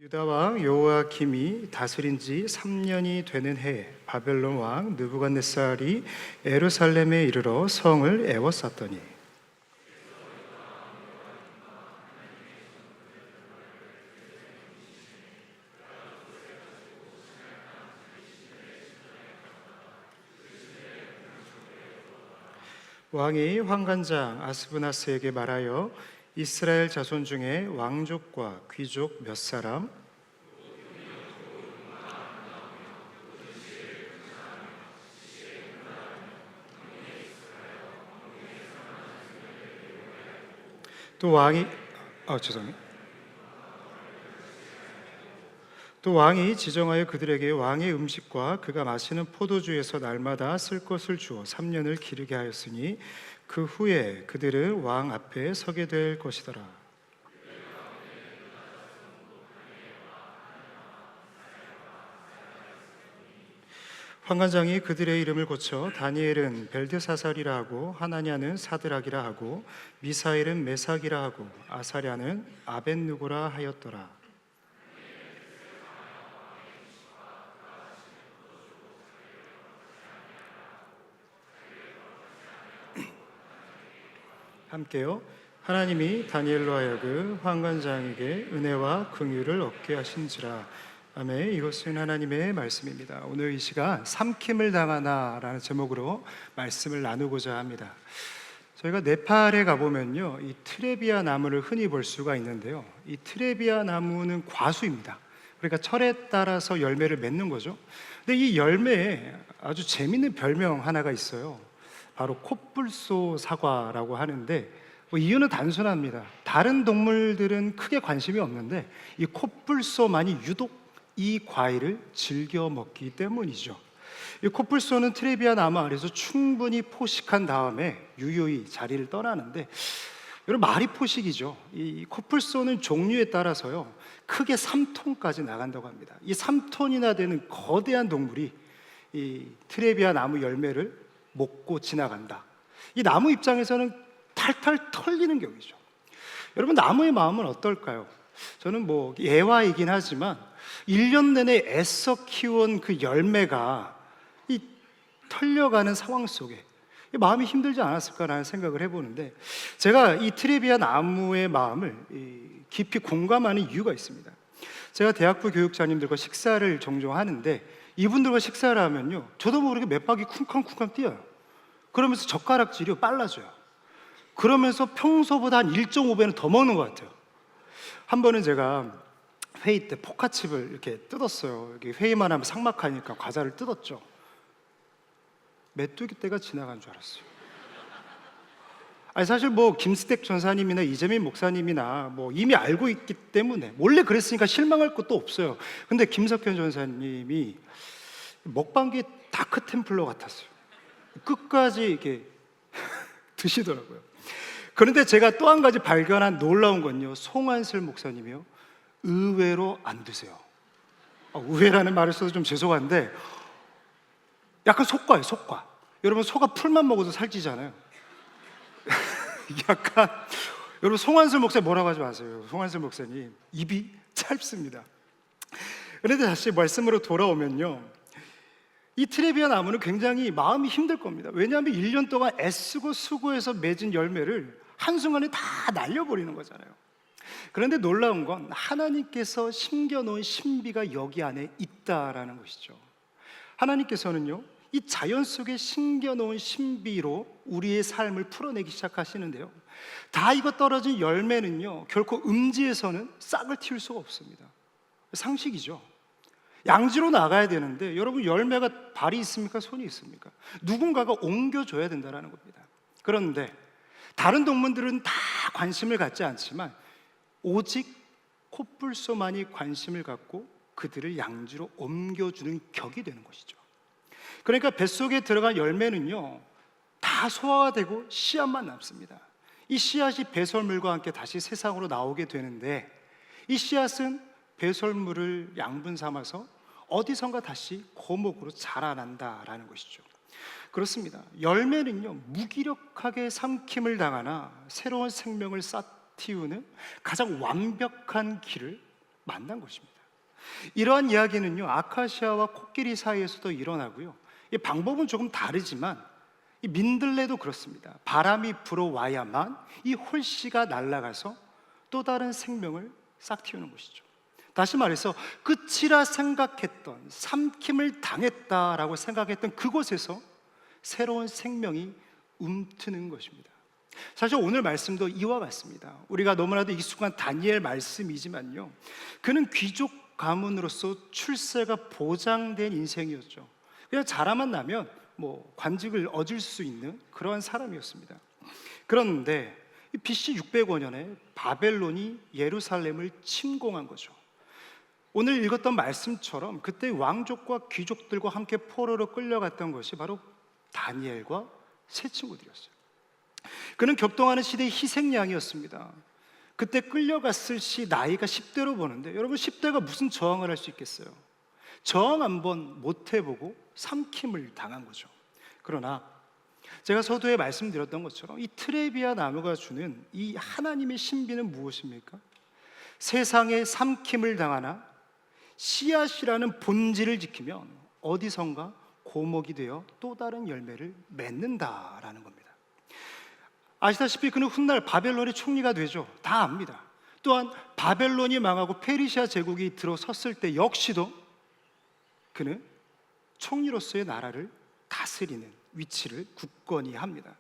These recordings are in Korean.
유다 왕 여호야김이 다스린 지 3년이 되는 해에 바벨론 왕 느부갓네살이 예루살렘에 이르러 성을 에워쌌더니 왕이 환관장 아스브나스에게 말하여 이스라엘 자손 중에 왕족과 귀족 몇 사람 또 왕이 죄송해요. 또 왕이 지정하여 그들에게 왕의 음식과 그가 마시는 포도주에서 날마다 쓸 것을 주어 3년을 기르게 하였으니 그 후에 그들은 왕 앞에 서게 될 것이더라. 환관장이 그들의 이름을 고쳐 다니엘은 벨드사살이라 하고 하나냐는 사드락이라 하고 미사엘은 메삭이라 하고 아사랴는 아벳누고라 하였더라. 함께요. 하나님이 다니엘로 하여금 환관장에게 은혜와 긍휼을 얻게 하신지라. 아멘. 이것은 하나님의 말씀입니다. 오늘 이 시간 삼킴을 당하나라는 제목으로 말씀을 나누고자 합니다. 저희가 네팔에 가보면요, 이 트레비아 나무를 흔히 볼 수가 있는데요, 이 트레비아 나무는 과수입니다. 그러니까 철에 따라서 열매를 맺는 거죠. 근데 이 열매에 아주 재밌는 별명 하나가 있어요. 바로 콧불소 사과라고 하는데, 이유는 단순합니다. 다른 동물들은 크게 관심이 없는데 이 콧불소만이 유독 이 과일을 즐겨 먹기 때문이죠. 이 콧불소는 트레비아 나무 아래서 충분히 포식한 다음에 유유히 자리를 떠나는데, 여러분, 말이 포식이죠. 이 콧불소는 종류에 따라서요 크게 3톤까지 나간다고 합니다. 이 3톤이나 되는 거대한 동물이 이 트레비아 나무 열매를 먹고 지나간다. 이 나무 입장에서는 탈탈 털리는 격이죠. 여러분, 나무의 마음은 어떨까요? 저는 예화이긴 하지만 1년 내내 애써 키운 그 열매가 이 털려가는 상황 속에 마음이 힘들지 않았을까라는 생각을 해보는데, 제가 이 트레비아 나무의 마음을 깊이 공감하는 이유가 있습니다. 제가 대학부 교육자님들과 식사를 종종 하는데, 이분들과 식사를 하면요, 저도 모르게 맥박이 쿵쾅쿵쾅 뛰어요. 그러면서 젓가락질이 빨라져요. 그러면서 평소보다 한 1.5배는 더 먹는 것 같아요. 한 번은 제가 회의 때 포카칩을 이렇게 뜯었어요. 회의만 하면 삭막하니까 과자를 뜯었죠. 메뚜기 떼가 지나간 줄 알았어요. 아니, 사실 김스택 전사님이나 이재민 목사님이나 이미 알고 있기 때문에 몰래 그랬으니까 실망할 것도 없어요. 근데 김석현 전사님이 먹방계 다크템플러 같았어요. 끝까지 이렇게 드시더라고요. 그런데 제가 또 한 가지 발견한 놀라운 건요, 송한슬 목사님이요, 의외로 안 드세요. 의외라는 말을 써서 좀 죄송한데 약간 속과예요, 속과. 여러분, 소가 풀만 먹어도 살찌잖아요. 약간, 여러분, 송한슬 목사님 뭐라고 하지 마세요. 송한슬 목사님 입이 짧습니다. 그런데 다시 말씀으로 돌아오면요, 이 트레비아 나무는 굉장히 마음이 힘들 겁니다. 왜냐하면 1년 동안 애쓰고 수고해서 맺은 열매를 한순간에 다 날려버리는 거잖아요. 그런데 놀라운 건 하나님께서 심겨놓은 신비가 여기 안에 있다라는 것이죠. 하나님께서는요, 이 자연 속에 심겨놓은 신비로 우리의 삶을 풀어내기 시작하시는데요, 다 익어 떨어진 열매는요 결코 음지에서는 싹을 틔울 수가 없습니다. 상식이죠. 양지로 나가야 되는데, 여러분, 열매가 발이 있습니까? 손이 있습니까? 누군가가 옮겨줘야 된다는 겁니다. 그런데 다른 동물들은 다 관심을 갖지 않지만 오직 콧불소만이 관심을 갖고 그들을 양지로 옮겨주는 격이 되는 것이죠. 그러니까 뱃속에 들어간 열매는요 다 소화가 되고 씨앗만 남습니다. 이 씨앗이 배설물과 함께 다시 세상으로 나오게 되는데, 이 씨앗은 배설물을 양분 삼아서 어디선가 다시 고목으로 자라난다라는 것이죠. 그렇습니다. 열매는요 무기력하게 삼킴을 당하나 새로운 생명을 싹틔우는 가장 완벽한 길을 만난 것입니다. 이러한 이야기는요, 아카시아와 코끼리 사이에서도 일어나고요. 이 방법은 조금 다르지만 이 민들레도 그렇습니다. 바람이 불어와야만 이 홀씨가 날아가서 또 다른 생명을 싹 틔우는 것이죠. 다시 말해서 끝이라 생각했던, 삼킴을 당했다라고 생각했던 그곳에서 새로운 생명이 움트는 것입니다. 사실 오늘 말씀도 이와 같습니다. 우리가 너무나도 익숙한 다니엘 말씀이지만요, 그는 귀족 가문으로서 출세가 보장된 인생이었죠. 그냥 자라만 나면 관직을 얻을 수 있는 그러한 사람이었습니다. 그런데 BC 605년에 바벨론이 예루살렘을 침공한 거죠. 오늘 읽었던 말씀처럼 그때 왕족과 귀족들과 함께 포로로 끌려갔던 것이 바로 다니엘과 세 친구들이었어요. 그는 격동하는 시대의 희생양이었습니다. 그때 끌려갔을 시 나이가 10대로 보는데, 여러분 10대가 무슨 저항을 할 수 있겠어요? 저항 한번 못 해보고 삼킴을 당한 거죠. 그러나 제가 서두에 말씀드렸던 것처럼 이 트레비아 나무가 주는 이 하나님의 신비는 무엇입니까? 세상에 삼킴을 당하나 씨앗이라는 본질을 지키면 어디선가 고목이 되어 또 다른 열매를 맺는다라는 겁니다. 아시다시피 그는 훗날 바벨론의 총리가 되죠. 다 압니다. 또한 바벨론이 망하고 페르시아 제국이 들어섰을 때 역시도 그는 총리로서의 나라를 다스리는 위치를 굳건히 합니다.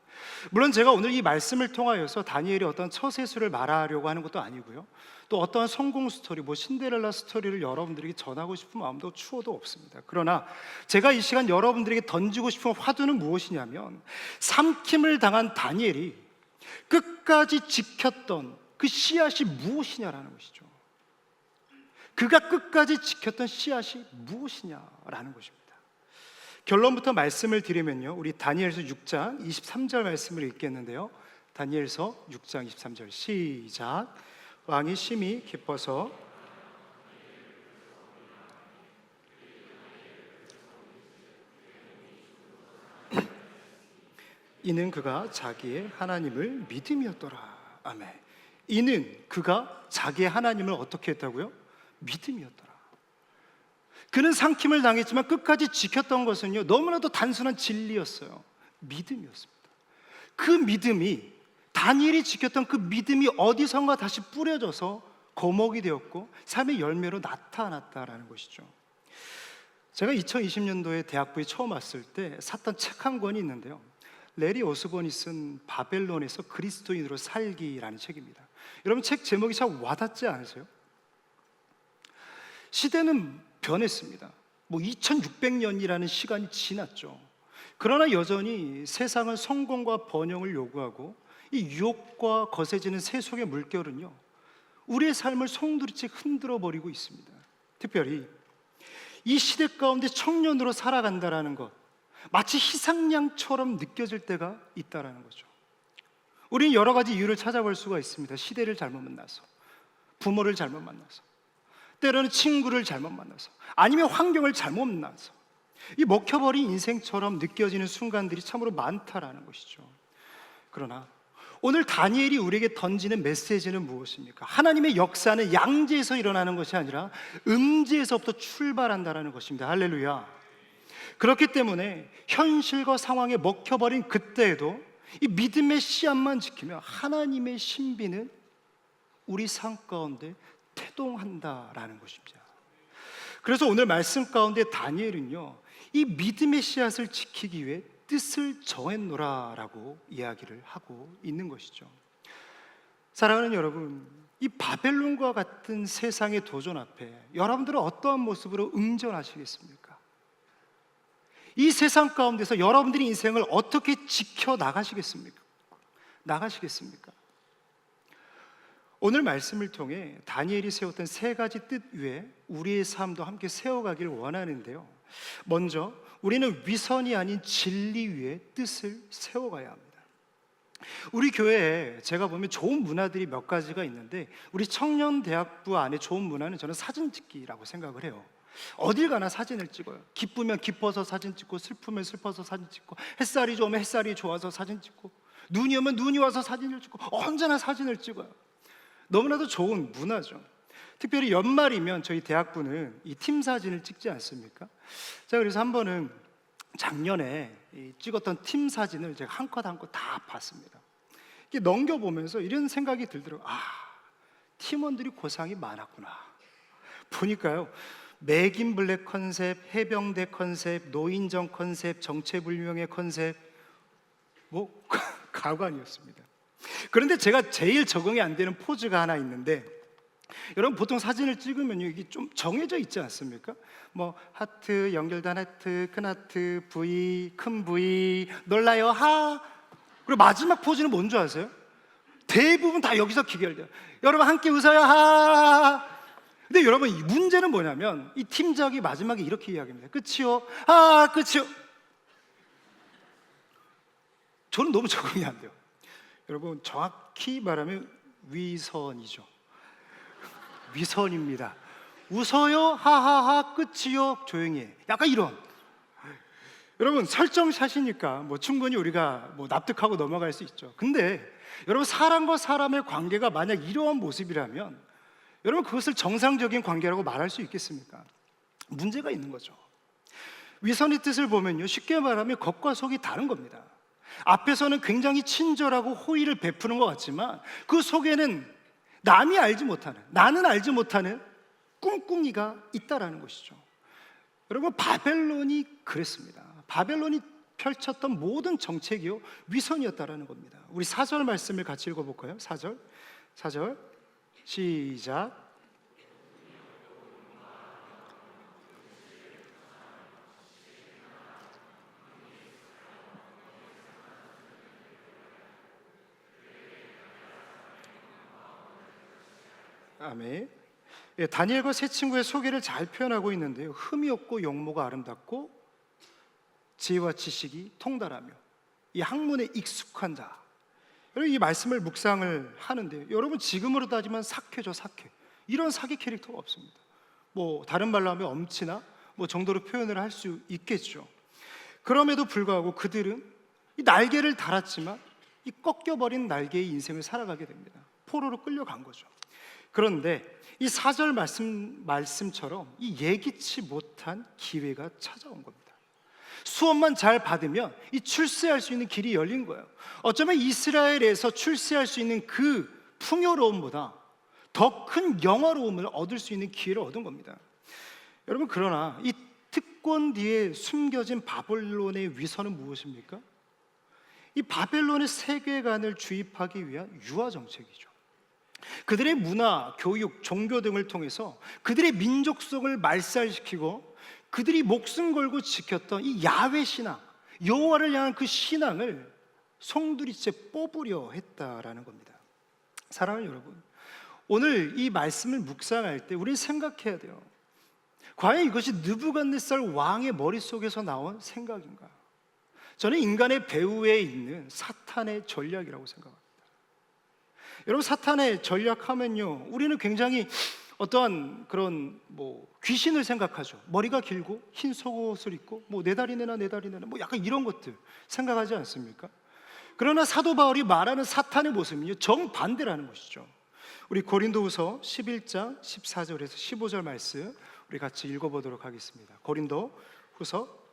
물론 제가 오늘 이 말씀을 통하여서 다니엘의 어떤 처세술을 말하려고 하는 것도 아니고요, 또 어떠한 성공 스토리, 신데렐라 스토리를 여러분들에게 전하고 싶은 마음도 추호도 없습니다. 그러나 제가 이 시간 여러분들에게 던지고 싶은 화두는 무엇이냐면, 삼킴을 당한 다니엘이 끝까지 지켰던 그 씨앗이 무엇이냐라는 것이죠. 그가 끝까지 지켰던 씨앗이 무엇이냐라는 것입니다. 결론부터 말씀을 드리면요, 우리 다니엘서 6장 23절 말씀을 읽겠는데요, 다니엘서 6장 23절 시작. 왕이 심히 기뻐서 이는 그가 자기의 하나님을 믿음이었더라. 아멘. 이는 그가 자기의 하나님을 어떻게 했다고요? 믿음이었더라. 그는 상킴을 당했지만 끝까지 지켰던 것은요, 너무나도 단순한 진리였어요. 믿음이었습니다. 그 믿음이, 다니엘이 지켰던 그 믿음이 어디선가 다시 뿌려져서 거목이 되었고 삶의 열매로 나타났다라는 것이죠. 제가 2020년도에 대학부에 처음 왔을 때 샀던 책 한 권이 있는데요, 레리 오스본이 쓴 바벨론에서 그리스도인으로 살기라는 책입니다. 여러분, 책 제목이 참 와닿지 않으세요? 시대는 변했습니다. 2600년이라는 시간이 지났죠. 그러나 여전히 세상은 성공과 번영을 요구하고 이 유혹과 거세지는 세속의 물결은요, 우리의 삶을 송두리째 흔들어 버리고 있습니다. 특별히 이 시대 가운데 청년으로 살아간다라는 것, 마치 희상양처럼 느껴질 때가 있다라는 거죠. 우리는 여러 가지 이유를 찾아볼 수가 있습니다. 시대를 잘못 만나서, 부모를 잘못 만나서, 때로는 친구를 잘못 만나서, 아니면 환경을 잘못 만나서 이 먹혀버린 인생처럼 느껴지는 순간들이 참으로 많다라는 것이죠. 그러나 오늘 다니엘이 우리에게 던지는 메시지는 무엇입니까? 하나님의 역사는 양지에서 일어나는 것이 아니라 음지에서부터 출발한다라는 것입니다. 할렐루야. 그렇기 때문에 현실과 상황에 먹혀버린 그때에도 이 믿음의 씨앗만 지키며 하나님의 신비는 우리 삶 가운데 태동한다라는 것입니다. 그래서 오늘 말씀 가운데 다니엘은요, 이 믿음의 씨앗을 지키기 위해 뜻을 정했노라라고 이야기를 하고 있는 것이죠. 사랑하는 여러분, 이 바벨론과 같은 세상의 도전 앞에 여러분들은 어떠한 모습으로 응전하시겠습니까? 이 세상 가운데서 여러분들의 인생을 어떻게 지켜나가시겠습니까? 오늘 말씀을 통해 다니엘이 세웠던 세 가지 뜻 위에 우리의 삶도 함께 세워가길 원하는데요, 먼저 우리는 위선이 아닌 진리 위에 뜻을 세워가야 합니다. 우리 교회에 제가 보면 좋은 문화들이 몇 가지가 있는데, 우리 청년대학부 안에 좋은 문화는 저는 사진 찍기라고 생각을 해요. 어딜 가나 사진을 찍어요. 기쁘면 기뻐서 사진 찍고, 슬프면 슬퍼서 사진 찍고, 햇살이 좋으면 햇살이 좋아서 사진 찍고, 눈이 오면 눈이 와서 사진을 찍고, 언제나 사진을 찍어요. 너무나도 좋은 문화죠. 특별히 연말이면 저희 대학부는 이 팀 사진을 찍지 않습니까? 자, 그래서 한 번은 작년에 찍었던 팀 사진을 제가 한 컷 한 컷 다 봤습니다. 이게 넘겨보면서 이런 생각이 들더라고요. 팀원들이 고상이 많았구나. 보니까요, 맥인 블랙 컨셉, 해병대 컨셉, 노인정 컨셉, 정체불명의 컨셉, 가관이었습니다. 그런데 제가 제일 적응이 안 되는 포즈가 하나 있는데, 여러분 보통 사진을 찍으면요, 이게 좀 정해져 있지 않습니까? 하트, 연결단 하트, 큰 하트, V, 큰 V, 놀라요, 하. 그리고 마지막 포즈는 뭔지 아세요? 대부분 다 여기서 기결돼요. 여러분 함께 웃어요, 하. 근데 여러분, 이 문제는 뭐냐면 이 팀장이 마지막에 이렇게 이야기합니다. 끝이요? 끝이요. 저는 너무 적응이 안 돼요. 여러분, 정확히 말하면 위선이죠. 위선입니다. 웃어요, 하하하, 끝이요, 조용히 해. 약간 이런. 여러분, 설정샷이니까 충분히 우리가 납득하고 넘어갈 수 있죠. 근데 여러분, 사람과 사람의 관계가 만약 이러한 모습이라면 여러분, 그것을 정상적인 관계라고 말할 수 있겠습니까? 문제가 있는 거죠. 위선의 뜻을 보면요, 쉽게 말하면 겉과 속이 다른 겁니다. 앞에서는 굉장히 친절하고 호의를 베푸는 것 같지만 그 속에는 남이 알지 못하는, 나는 알지 못하는 꿍꿍이가 있다라는 것이죠. 여러분, 바벨론이 그랬습니다. 바벨론이 펼쳤던 모든 정책이요, 위선이었다라는 겁니다. 우리 4절 말씀을 같이 읽어볼까요? 4절 시작. 아멘. 다니엘과 세 친구의 소개를 잘 표현하고 있는데요, 흠이 없고 용모가 아름답고 지혜와 지식이 통달하며 이 학문에 익숙한 자. 여러분, 이 말씀을 묵상을 하는데요, 여러분, 지금으로 따지면 사케죠, 사케. 이런 사기 캐릭터가 없습니다. 다른 말로 하면 엄치나 정도로 표현을 할 수 있겠죠. 그럼에도 불구하고 그들은 이 날개를 달았지만 이 꺾여버린 날개의 인생을 살아가게 됩니다. 포로로 끌려간 거죠. 그런데 이 4절 말씀처럼 이 예기치 못한 기회가 찾아온 겁니다. 수업만 잘 받으면 이 출세할 수 있는 길이 열린 거예요. 어쩌면 이스라엘에서 출세할 수 있는 그 풍요로움보다 더 큰 영화로움을 얻을 수 있는 기회를 얻은 겁니다. 여러분, 그러나 이 특권 뒤에 숨겨진 바벨론의 위선은 무엇입니까? 이 바벨론의 세계관을 주입하기 위한 유화 정책이죠. 그들의 문화, 교육, 종교 등을 통해서 그들의 민족성을 말살시키고 그들이 목숨 걸고 지켰던 이 야훼 신앙, 여호와를 향한 그 신앙을 송두리째 뽑으려 했다라는 겁니다. 사랑하는 여러분, 오늘 이 말씀을 묵상할 때 우리는 생각해야 돼요. 과연 이것이 느부갓네살 왕의 머릿속에서 나온 생각인가? 저는 인간의 배후에 있는 사탄의 전략이라고 생각합니다. 여러분, 사탄의 전략하면요, 우리는 굉장히 어떠한 그런 귀신을 생각하죠. 머리가 길고 흰 속옷을 입고 네 다리 내나 약간 이런 것들 생각하지 않습니까? 그러나 사도 바울이 말하는 사탄의 모습은요, 정반대라는 것이죠. 우리 고린도후서 11장 14절에서 15절 말씀 우리 같이 읽어보도록 하겠습니다. 고린도후서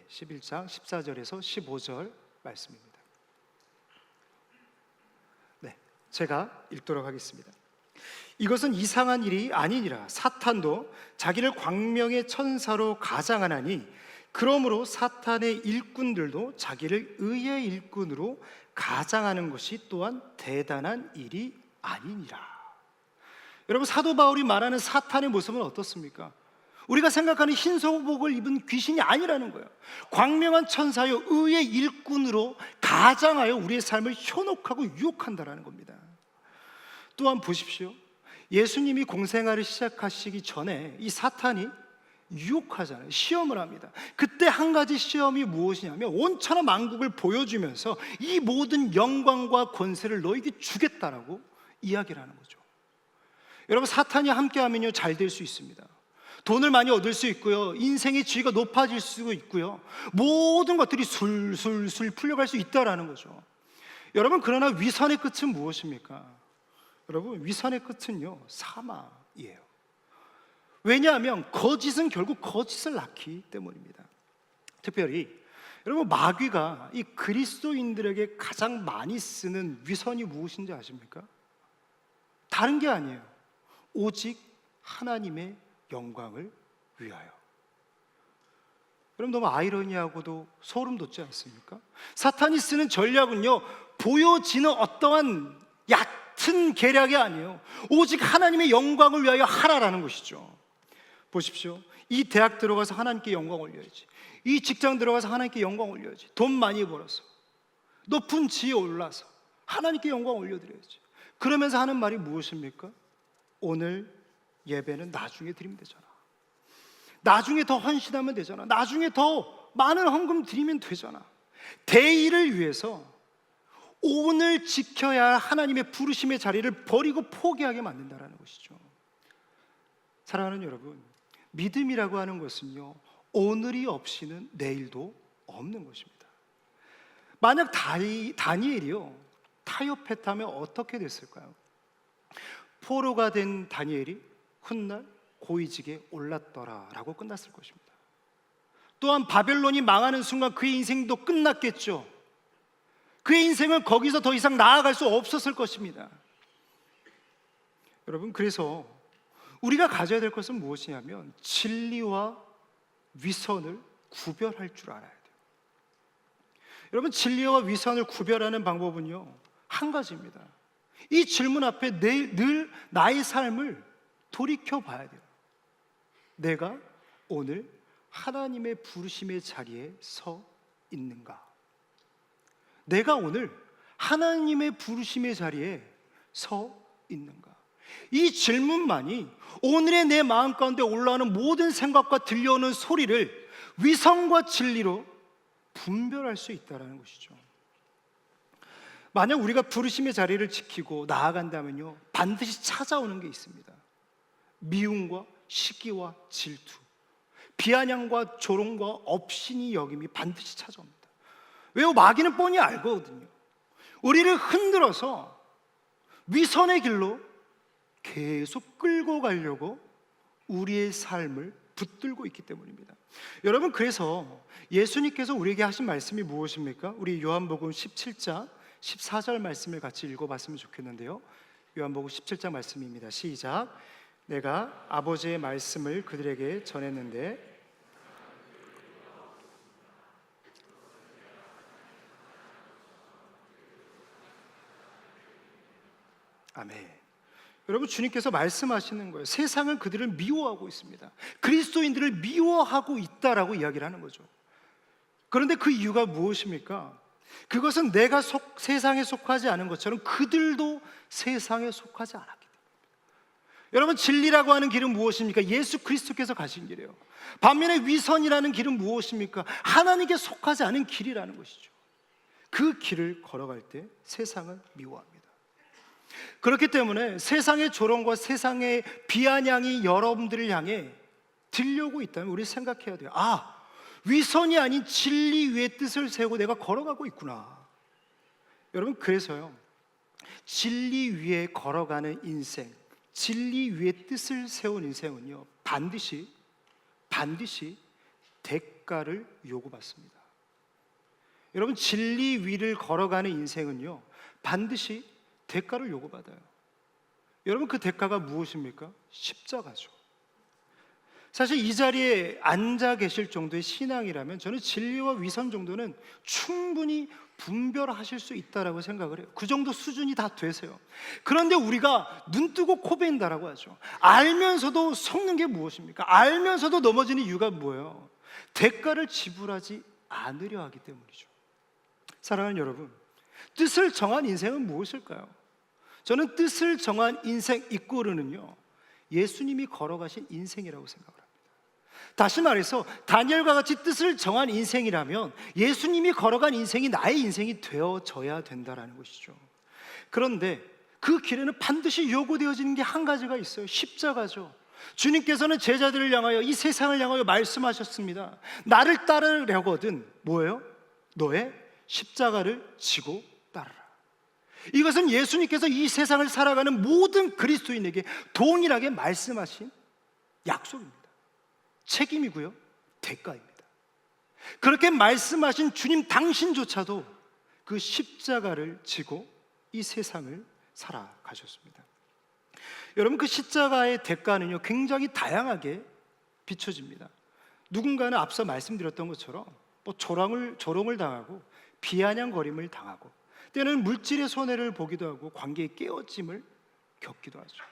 11장 14절에서 15절 말씀입니다. 제가 읽도록 하겠습니다. 이것은 이상한 일이 아니니라. 사탄도 자기를 광명의 천사로 가장하나니 그러므로 사탄의 일꾼들도 자기를 의의 일꾼으로 가장하는 것이 또한 대단한 일이 아니니라. 여러분, 사도 바울이 말하는 사탄의 모습은 어떻습니까? 우리가 생각하는 흰소복을 입은 귀신이 아니라는 거예요. 광명한 천사요, 의의 일꾼으로 가장하여 우리의 삶을 현혹하고 유혹한다라는 겁니다. 또한 보십시오. 예수님이 공생활을 시작하시기 전에 이 사탄이 유혹하잖아요. 시험을 합니다. 그때 한 가지 시험이 무엇이냐면 온천하 만국을 보여주면서 이 모든 영광과 권세를 너에게 주겠다라고 이야기를 하는 거죠. 여러분, 사탄이 함께하면요, 잘 될 수 있습니다. 돈을 많이 얻을 수 있고요, 인생의 지위가 높아질 수 있고요, 모든 것들이 술술술 풀려갈 수 있다라는 거죠. 여러분, 그러나 위선의 끝은 무엇입니까? 여러분, 위선의 끝은요, 사망이에요. 왜냐하면 거짓은 결국 거짓을 낳기 때문입니다. 특별히 여러분, 마귀가 이 그리스도인들에게 가장 많이 쓰는 위선이 무엇인지 아십니까? 다른 게 아니에요. 오직 하나님의 영광을 위하여. 여러분, 너무 아이러니하고도 소름 돋지 않습니까? 사탄이 쓰는 전략은요, 보여지는 어떠한 얕은 계략이 아니에요. 오직 하나님의 영광을 위하여 하라라는 것이죠. 보십시오. 이 대학 들어가서 하나님께 영광 올려야지. 이 직장 들어가서 하나님께 영광 올려야지. 돈 많이 벌어서 높은 지위에 올라서 하나님께 영광 올려드려야지. 그러면서 하는 말이 무엇입니까? 오늘 예배는 나중에 드리면 되잖아. 나중에 더 헌신하면 되잖아. 나중에 더 많은 헌금 드리면 되잖아. 대의를 위해서 오늘 지켜야 할 하나님의 부르심의 자리를 버리고 포기하게 만든다는 것이죠. 사랑하는 여러분, 믿음이라고 하는 것은요, 오늘이 없이는 내일도 없는 것입니다. 만약 다니엘이요, 타협했다면 어떻게 됐을까요? 포로가 된 다니엘이 훗날 고위직에 올랐더라라고 끝났을 것입니다. 또한 바벨론이 망하는 순간 그의 인생도 끝났겠죠. 그의 인생은 거기서 더 이상 나아갈 수 없었을 것입니다. 여러분, 그래서 우리가 가져야 될 것은 무엇이냐면 진리와 위선을 구별할 줄 알아야 돼요. 여러분, 진리와 위선을 구별하는 방법은요, 한 가지입니다. 이 질문 앞에 늘 나의 삶을 돌이켜 봐야 돼요. 내가 오늘 하나님의 부르심의 자리에 서 있는가? 내가 오늘 하나님의 부르심의 자리에 서 있는가? 이 질문만이 오늘의 내 마음 가운데 올라오는 모든 생각과 들려오는 소리를 위선과 진리로 분별할 수 있다는 것이죠. 만약 우리가 부르심의 자리를 지키고 나아간다면요, 반드시 찾아오는 게 있습니다. 미움과 시기와 질투, 비아냥과 조롱과 업신이 여김이 반드시 찾아옵니다. 왜요? 마귀는 뻔히 알거든요. 우리를 흔들어서 위선의 길로 계속 끌고 가려고 우리의 삶을 붙들고 있기 때문입니다. 여러분, 그래서 예수님께서 우리에게 하신 말씀이 무엇입니까? 우리 요한복음 17장 14절 말씀을 같이 읽어봤으면 좋겠는데요. 요한복음 17장 말씀입니다. 시작. 내가 아버지의 말씀을 그들에게 전했는데 아멘. 여러분, 주님께서 말씀하시는 거예요. 세상은 그들을 미워하고 있습니다. 그리스도인들을 미워하고 있다라고 이야기를 하는 거죠. 그런데 그 이유가 무엇입니까? 그것은 내가 세상에 속하지 않은 것처럼 그들도 세상에 속하지 않았기 때문입니다. 여러분, 진리라고 하는 길은 무엇입니까? 예수 그리스도께서 가신 길이에요. 반면에 위선이라는 길은 무엇입니까? 하나님께 속하지 않은 길이라는 것이죠. 그 길을 걸어갈 때 세상은 미워합니다. 그렇기 때문에 세상의 조롱과 세상의 비아냥이 여러분들을 향해 들려오고 있다면 우리 생각해야 돼요. 아, 위선이 아닌 진리 위에 뜻을 세우고 내가 걸어가고 있구나. 여러분, 그래서요, 진리 위에 걸어가는 인생, 진리 위에 뜻을 세운 인생은요, 반드시 대가를 요구받습니다. 여러분, 진리 위를 걸어가는 인생은요, 반드시 대가를 요구받아요. 여러분, 그 대가가 무엇입니까? 십자가죠. 사실 이 자리에 앉아 계실 정도의 신앙이라면 저는 진리와 위선 정도는 충분히 분별하실 수 있다라고 생각을 해요. 그 정도 수준이 다 되세요. 그런데 우리가 눈 뜨고 코 벤다라고 하죠. 알면서도 속는 게 무엇입니까? 알면서도 넘어지는 이유가 뭐예요? 대가를 지불하지 않으려 하기 때문이죠. 사랑하는 여러분, 뜻을 정한 인생은 무엇일까요? 저는 뜻을 정한 인생 이꼬르는요, 예수님이 걸어가신 인생이라고 생각을 합니다. 다시 말해서 다니엘과 같이 뜻을 정한 인생이라면 예수님이 걸어간 인생이 나의 인생이 되어져야 된다는 것이죠. 그런데 그 길에는 반드시 요구되어지는 게 한 가지가 있어요. 십자가죠. 주님께서는 제자들을 향하여, 이 세상을 향하여 말씀하셨습니다. 나를 따르려거든 뭐예요? 너의 십자가를 지고 따르라. 이것은 예수님께서 이 세상을 살아가는 모든 그리스도인에게 동일하게 말씀하신 약속입니다. 책임이고요, 대가입니다. 그렇게 말씀하신 주님 당신조차도 그 십자가를 지고 이 세상을 살아가셨습니다. 여러분, 그 십자가의 대가는요 굉장히 다양하게 비춰집니다. 누군가는 앞서 말씀드렸던 것처럼 조롱을 당하고 비아냥거림을 당하고, 때는 물질의 손해를 보기도 하고 관계의 깨어짐을 겪기도 하죠.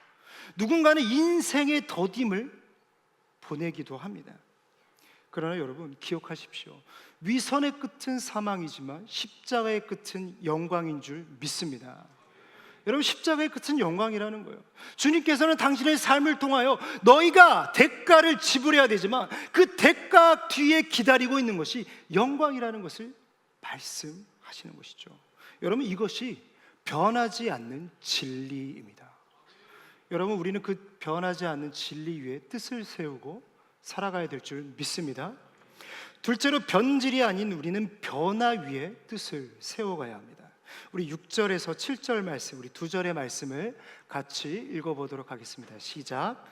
누군가는 인생의 더딤을 보내기도 합니다. 그러나 여러분, 기억하십시오. 위선의 끝은 사망이지만 십자가의 끝은 영광인 줄 믿습니다. 여러분, 십자가의 끝은 영광이라는 거예요. 주님께서는 당신의 삶을 통하여 너희가 대가를 지불해야 되지만 그 대가 뒤에 기다리고 있는 것이 영광이라는 것을 말씀하시는 것이죠. 여러분, 이것이 변하지 않는 진리입니다. 여러분, 우리는 그 변하지 않는 진리 위에 뜻을 세우고 살아가야 될 줄 믿습니다. 둘째로, 변질이 아닌 우리는 변화 위에 뜻을 세워가야 합니다. 우리 6절에서 7절 말씀, 우리 두 절의 말씀을 같이 읽어보도록 하겠습니다. 시작.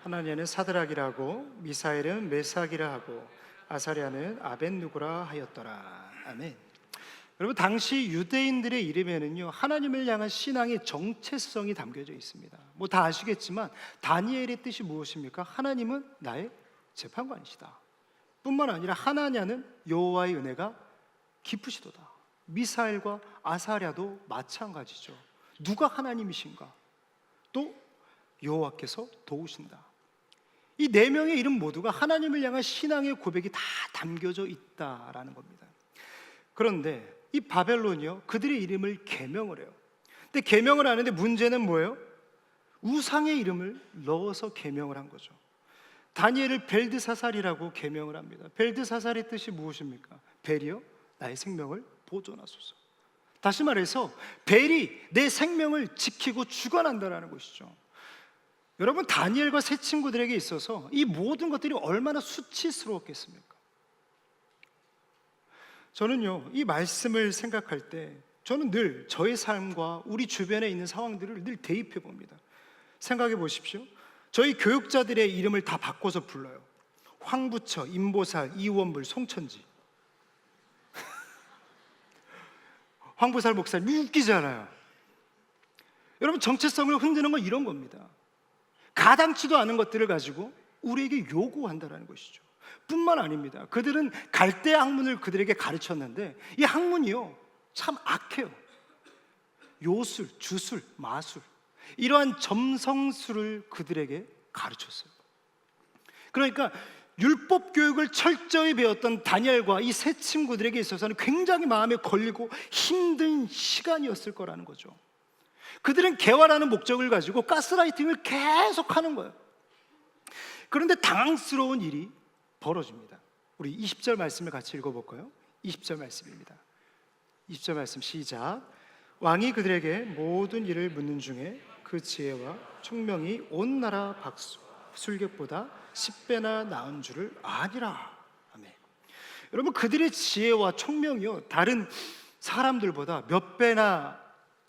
하나냐는 사드락이라고, 미사엘은 메삭이라 하고, 아사랴는 아벳누고라 하였더라. 아멘. 여러분, 당시 유대인들의 이름에는요 하나님을 향한 신앙의 정체성이 담겨져 있습니다. 다 아시겠지만 다니엘의 뜻이 무엇입니까? 하나님은 나의 재판관이시다. 뿐만 아니라 하나냐는 여호와의 은혜가 깊으시도다. 미사엘과 아사랴도 마찬가지죠. 누가 하나님이신가? 또 여호와께서 도우신다. 이 네 명의 이름 모두가 하나님을 향한 신앙의 고백이 다 담겨져 있다라는 겁니다. 그런데 이 바벨론이요 그들의 이름을 계명을 해요. 근데 계명을 하는데 문제는 뭐예요? 우상의 이름을 넣어서 계명을 한 거죠. 다니엘을 벨드사살이라고 계명을 합니다. 벨드사살의 뜻이 무엇입니까? 벨이요 나의 생명을 보존하소서. 다시 말해서 벨이 내 생명을 지키고 주관한다는 것이죠. 여러분, 다니엘과 세 친구들에게 있어서 이 모든 것들이 얼마나 수치스러웠겠습니까? 저는요 이 말씀을 생각할 때 저는 늘 저의 삶과 우리 주변에 있는 상황들을 늘 대입해 봅니다. 생각해 보십시오. 저희 교육자들의 이름을 다 바꿔서 불러요. 황부처, 임보살, 이원불, 송천지. 황보살 목사님 웃기잖아요. 여러분, 정체성을 흔드는 건 이런 겁니다. 가당치도 않은 것들을 가지고 우리에게 요구한다는 것이죠. 뿐만 아닙니다. 그들은 갈대 학문을 그들에게 가르쳤는데 이 학문이요 참 악해요. 요술, 주술, 마술, 이러한 점성술을 그들에게 가르쳤어요. 그러니까 율법 교육을 철저히 배웠던 다니엘과 이 세 친구들에게 있어서는 굉장히 마음에 걸리고 힘든 시간이었을 거라는 거죠. 그들은 개화라는 목적을 가지고 가스라이팅을 계속 하는 거예요. 그런데 당황스러운 일이 벌어집니다. 우리 20절 말씀을 같이 읽어볼까요? 20절 말씀입니다. 20절 말씀 시작. 왕이 그들에게 모든 일을 묻는 중에 그 지혜와 총명이 온 나라 술객보다 10배나 나은 줄을 아니라. 아멘. 여러분, 그들의 지혜와 총명이요 다른 사람들보다 몇 배나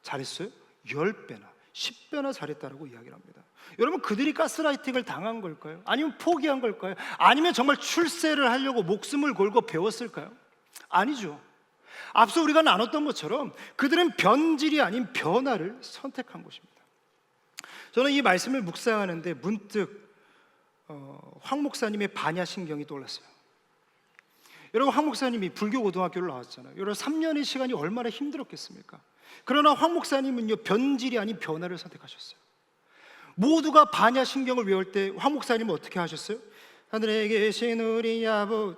잘했어요? 10배나 10배나 잘했다라고 이야기를 합니다. 여러분, 그들이 가스라이팅을 당한 걸까요? 아니면 포기한 걸까요? 아니면 정말 출세를 하려고 목숨을 걸고 배웠을까요? 아니죠. 앞서 우리가 나눴던 것처럼 그들은 변질이 아닌 변화를 선택한 것입니다. 저는 이 말씀을 묵상하는데 문득 황 목사님의 반야신경이 떠올랐어요. 여러분, 황 목사님이 불교 고등학교를 나왔잖아요. 여러분, 3년의 시간이 얼마나 힘들었겠습니까? 그러나 황 목사님은요 변질이 아닌 변화를 선택하셨어요. 모두가 반야신경을 외울 때 황 목사님은 어떻게 하셨어요? 하늘에 계신 우리 아버,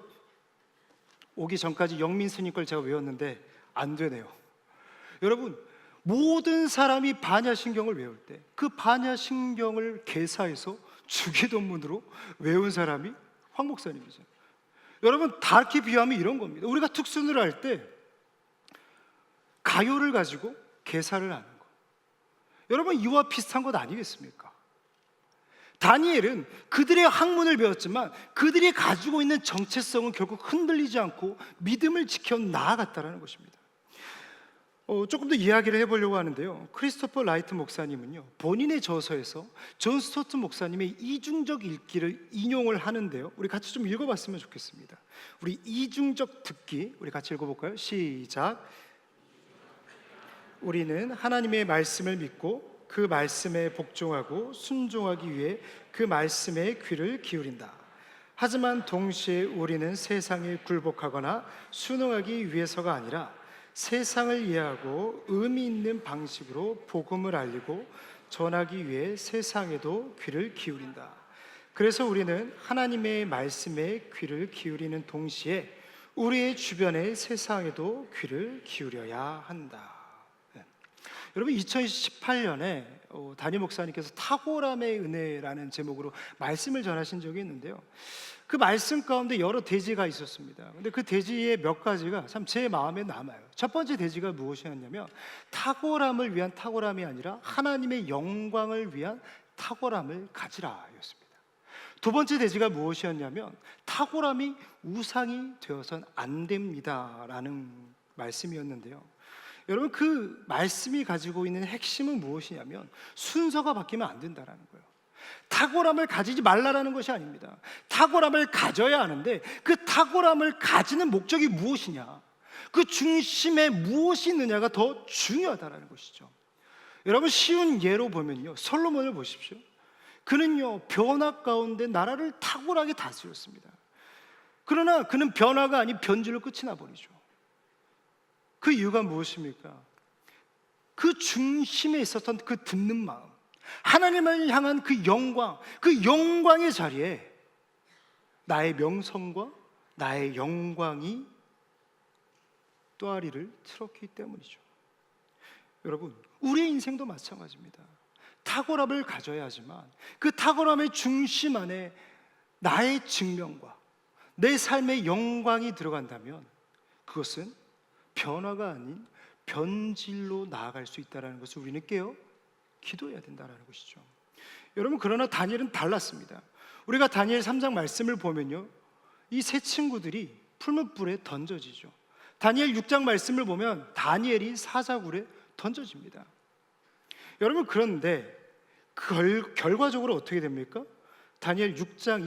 오기 전까지 영민 스님 걸 제가 외웠는데 안 되네요. 여러분, 모든 사람이 반야신경을 외울 때 그 반야신경을 개사해서 주기도문으로 외운 사람이 황 목사님이죠. 여러분, 다르게 비유하면 이런 겁니다. 우리가 특순을 할 때 가요를 가지고 개사를 하는 거, 여러분 이와 비슷한 것 아니겠습니까? 다니엘은 그들의 학문을 배웠지만 그들이 가지고 있는 정체성은 결국 흔들리지 않고 믿음을 지켜 나아갔다는 것입니다. 조금 더 이야기를 해보려고 하는데요, 크리스토퍼 라이트 목사님은요, 본인의 저서에서 존 스토트 목사님의 이중적 읽기를 인용을 하는데요, 우리 같이 좀 읽어봤으면 좋겠습니다. 우리 이중적 듣기, 우리 같이 읽어볼까요? 시작. 우리는 하나님의 말씀을 믿고 그 말씀에 복종하고 순종하기 위해 그 말씀에 귀를 기울인다. 하지만 동시에 우리는 세상에 굴복하거나 순응하기 위해서가 아니라 세상을 이해하고 의미 있는 방식으로 복음을 알리고 전하기 위해 세상에도 귀를 기울인다. 그래서 우리는 하나님의 말씀에 귀를 기울이는 동시에 우리의 주변의 세상에도 귀를 기울여야 한다. 여러분, 2018년에 담임 목사님께서 탁월함의 은혜라는 제목으로 말씀을 전하신 적이 있는데요, 그 말씀 가운데 여러 대지가 있었습니다. 근데 그 대지의 몇 가지가 참 제 마음에 남아요. 첫 번째 대지가 무엇이었냐면, 탁월함을 위한 탁월함이 아니라 하나님의 영광을 위한 탁월함을 가지라 였습니다. 두 번째 대지가 무엇이었냐면, 탁월함이 우상이 되어선 안 됩니다 라는 말씀이었는데요, 여러분, 그 말씀이 가지고 있는 핵심은 무엇이냐면 순서가 바뀌면 안 된다는 거예요. 탁월함을 가지지 말라라는 것이 아닙니다. 탁월함을 가져야 하는데 그 탁월함을 가지는 목적이 무엇이냐, 그 중심에 무엇이 있느냐가 더 중요하다는 것이죠. 여러분, 쉬운 예로 보면요, 솔로몬을 보십시오. 그는요, 변화 가운데 나라를 탁월하게 다스렸습니다. 그러나 그는 변화가 아닌 변질로 끝이 나버리죠. 그 이유가 무엇입니까? 그 중심에 있었던 그 듣는 마음, 하나님을 향한 그 영광의 자리에 나의 명성과 나의 영광이 또아리를 틀었기 때문이죠. 여러분, 우리의 인생도 마찬가지입니다. 탁월함을 가져야 하지만 그 탁월함의 중심 안에 나의 증명과 내 삶의 영광이 들어간다면 그것은 변화가 아닌 변질로 나아갈 수 있다는 것을 우리는 깨어 기도해야 된다는 것이죠. 여러분, 그러나 다니엘은 달랐습니다. 우리가 다니엘 3장 말씀을 보면요, 이 세 친구들이 풀무불에 던져지죠. 다니엘 6장 말씀을 보면 다니엘이 사자굴에 던져집니다. 여러분, 그런데 결과적으로 어떻게 됩니까? 다니엘 6장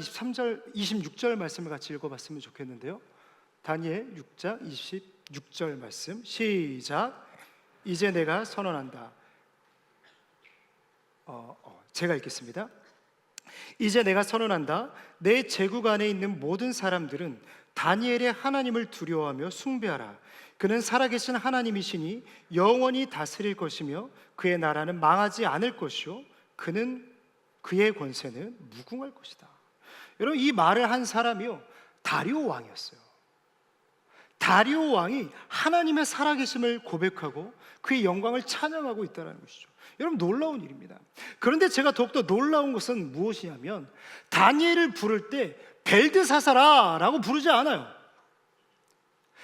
26절 말씀을 같이 읽어봤으면 좋겠는데요, 다니엘 6장 26절 말씀 시작. 이제 내가 선언한다. 제가 읽겠습니다. 이제 내가 선언한다. 내 제국 안에 있는 모든 사람들은 다니엘의 하나님을 두려워하며 숭배하라. 그는 살아계신 하나님이시니 영원히 다스릴 것이며 그의 나라는 망하지 않을 것이요 그의 권세는 무궁할 것이다. 여러분, 이 말을 한 사람이요, 다리오 왕이었어요. 다리오 왕이 하나님의 살아계심을 고백하고 그의 영광을 찬양하고 있다는 것이죠. 여러분, 놀라운 일입니다. 그런데 제가 더욱더 놀라운 것은 무엇이냐면, 다니엘을 부를 때 벨드사사라라고 부르지 않아요.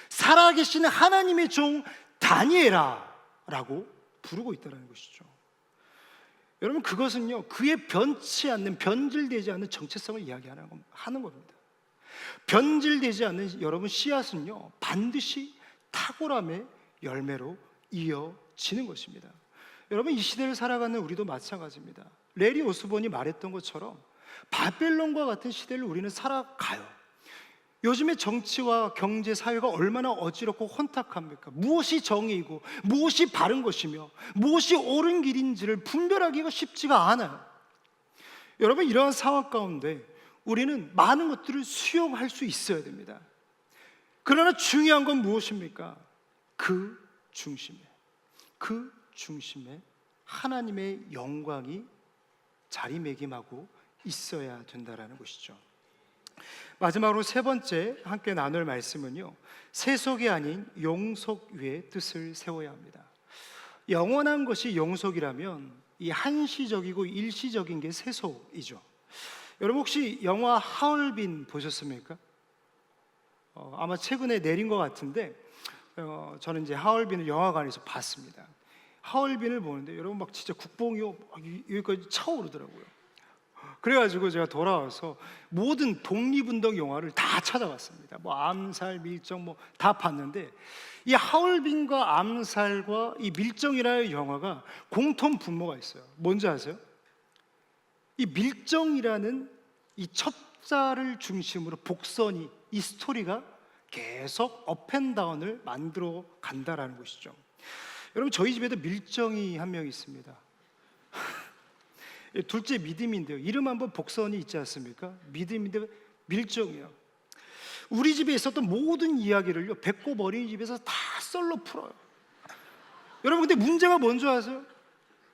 살아계신 하나님의 종 다니엘아라고 부르고 있다는 것이죠. 여러분, 그것은요, 그의 변치 않는, 변질되지 않는 정체성을 이야기하는 겁니다. 변질되지 않는 여러분 씨앗은요, 반드시 탁월함의 열매로 이어지는 것입니다. 여러분, 이 시대를 살아가는 우리도 마찬가지입니다. 레리 오스본이 말했던 것처럼 바벨론과 같은 시대를 우리는 살아가요. 요즘의 정치와 경제, 사회가 얼마나 어지럽고 혼탁합니까? 무엇이 정의이고 무엇이 바른 것이며 무엇이 옳은 길인지를 분별하기가 쉽지가 않아요. 여러분, 이러한 상황 가운데 우리는 많은 것들을 수용할 수 있어야 됩니다. 그러나 중요한 건 무엇입니까? 그 중심에 하나님의 영광이 자리매김하고 있어야 된다는 것이죠. 마지막으로 세 번째 함께 나눌 말씀은요, 세속이 아닌 용속 위에 뜻을 세워야 합니다. 영원한 것이 용속이라면 이 한시적이고 일시적인 게 세속이죠. 여러분, 혹시 영화 하얼빈 보셨습니까? 아마 최근에 내린 것 같은데, 저는 이제 하얼빈을 영화관에서 봤습니다. 하얼빈을 보는데 여러분, 막 진짜 국뽕이 여기까지 차오르더라고요. 그래가지고 제가 돌아와서 모든 독립운동 영화를 다 찾아봤습니다. 뭐 암살, 밀정 뭐 다 봤는데 이 하얼빈과 암살과 이 밀정이라는 영화가 공통 분모가 있어요. 뭔지 아세요? 이 밀정이라는 이 첩자를 중심으로 복선이 이 스토리가 계속 업앤다운을 만들어 간다라는 것이죠. 여러분 저희 집에도 밀정이 한 명 있습니다. 둘째 믿음인데요. 이름 한번 복선이 있지 않습니까? 믿음인데 밀정이요. 우리 집에 있었던 모든 이야기를요 배꼽 어린이집에서 다 썰로 풀어요. 여러분 근데 문제가 뭔지 아세요?